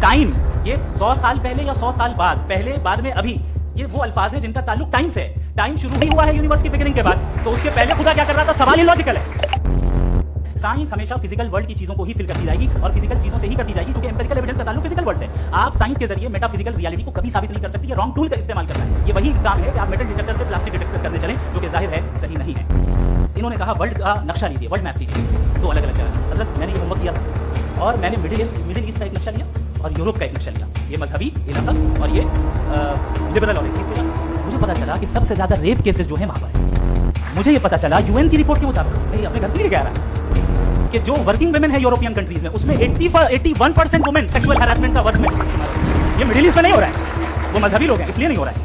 Time, ये 100 साल पहले या 100 साल बाद, पहले बाद में अभी, ये वो अल्फाज है जिनका ताल्लुक टाइम से है। टाइम शुरू नहीं हुआ है यूनिवर्स की बिगिनिंग के बाद, तो उसके पहले खुदा क्या कर रहा था? सवाल इलॉजिकल है। साइंस हमेशा फिजिकल वर्ल्ड की चीजों को ही फिल करती जाएगी और फिजिकल चीजों से ही करती जाएगी, क्योंकि एम्पिरिकल एविडेंस का ताल्लुक फिजिकल वर्ल्ड से। आप साइंस के जरिए मेटाफिजिकल रियलिटी को कभी साबित नहीं कर सकती। ये रॉन्ग टूल का इस्तेमाल करना है। ये वही काम है कि आप मेटल डिटेक्टर से प्लास्टिक डिटेक्टर करने चलें, जो कि जाहिर है सही नहीं है। इन्होंने कहा वर्ल्ड का नक्शा लीजिए, वर्ल्ड मैप लीजिए, दो अलग अलग जगह। हजरत मैंने ये होमवर्क किया था और मैंने मिडिल ईस्ट का एक नक्शा लिया और यूरोप का एक नक्शा लिया। ये मजहबी इलाका और ये लिबरल और मुझे पता चला कि सबसे ज्यादा रेप केसेस जो है वहां पर। मुझे ये पता चला यूएन की रिपोर्ट के मुताबिक, मैं अपने घर से लेके आ रहा कि जो वर्किंग वुमेन है यूरोपियन कंट्रीज में, उसमें 81% वुमेन सेक्सुअल हैरेसमेंट का वर्क में। ये मिडिल ईस्ट में नहीं हो रहा है, वो मजहबी लोग हैं इसलिए नहीं हो रहा है।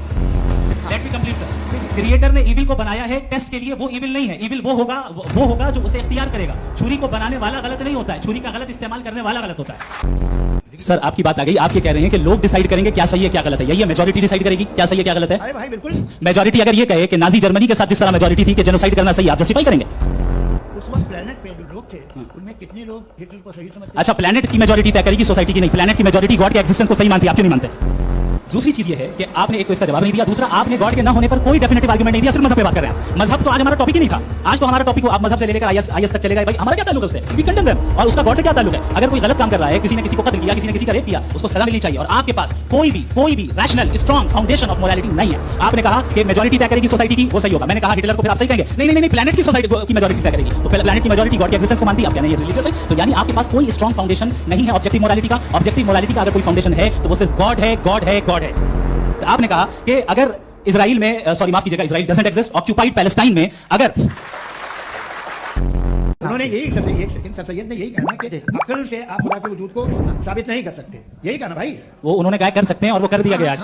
Let me complete sir. Creator ने इविल को बनाया है टेस्ट के लिए, वो इविल नहीं है। इविल वो होगा जो उसे इख्तियार करेगा। छुरी को बनाने वाला गलत नहीं होता है, छुरी का गलत इस्तेमाल करने वाला गलत होता है। सर आपकी बात आ गई, आप ये कह रहे हैं कि लोग डिसाइड करेंगे क्या सही है क्या गलत है, यही है मेजॉरिटी डिसाइड करेगी क्या सही है क्या गलत है। अरे भाई बिल्कुल, मेजॉरिटी अगर ये कहे कि नाजी जर्मनी के साथ जिस तरह मेजॉरिटी थी कि जेनोसाइड करना सही, आप जस्टिफाई करेंगे? उस वक्त प्लेनेट पे जो लोग थे उनमें कितने लोग हिटलर को सही समझते? अच्छा, प्लेनेट की मेजॉरिटी तय करेगी, सोसाइटी की नहीं। प्लेनेट की मेजॉरिटी गॉड के एक्जिस्टेंस को सही मानती है, आप क्यों नहीं मानते? दूसरी चीज ये है कि आपने एक तो इसका जवाब नहीं दिया, दूसरा आपने गॉड के ना होने पर कोई डेफिनेटिव आर्गुमेंट नहीं दिया, सिर्फ मजहब पे बात कर रहे हैं। मजहब तो आज हमारा टॉपिक ही नहीं था। आज तो हमारा टॉपिक आप मजहब से लेकर आईएस तक चले गए। भाई हमारा क्या ताल्लुक है उससे? We condemn them. और उसका गॉड से क्या ताल्लुक है? अगर कोई गलत काम कर रहा है, किसी ने किसी को कत्ल किया, किसी ने किसी का रेप किया, उसको सजा मिलनी चाहिए। और आपके पास कोई भी rational strong foundation of morality नहीं है। आपने कहा कि मेजॉरिटी तय करेगी सोसाइटी की, वो सही होगा। मैंने कहा हिटलर को फिर आप सही कहेंगे? नहीं नहीं नहीं, प्लेनेट की सोसाइटी की मेजॉरिटी तय करेगी। तो प्लेनेट की मेजॉरिटी गॉड के एक्जिस्टेंस को मानती है, आप कहना ये रिलीजियस है। तो यानी आपके पास कोई स्ट्रॉन्ग फाउंडेशन नहीं है ऑब्जेक्टिव मोरालिटी का। ऑब्जेक्टिव मोरालिटी का अगर कोई फाउंडेशन है तो वो सिर्फ गॉड है, गॉड है, गॉड है। तो आपने कहा कि अगर इजराइल में, सॉरी माफ कीजिएगा, Israel doesn't exist, occupied Palestine में अगर उन्होंने यही सर सैयद ने यही कहा कि अक्ल से आप खुदा के वजूद को साबित नहीं कर सकते। यही कहा ना भाई, वो उन्होंने कहा कर सकते हैं और वो कर दिया गया आज।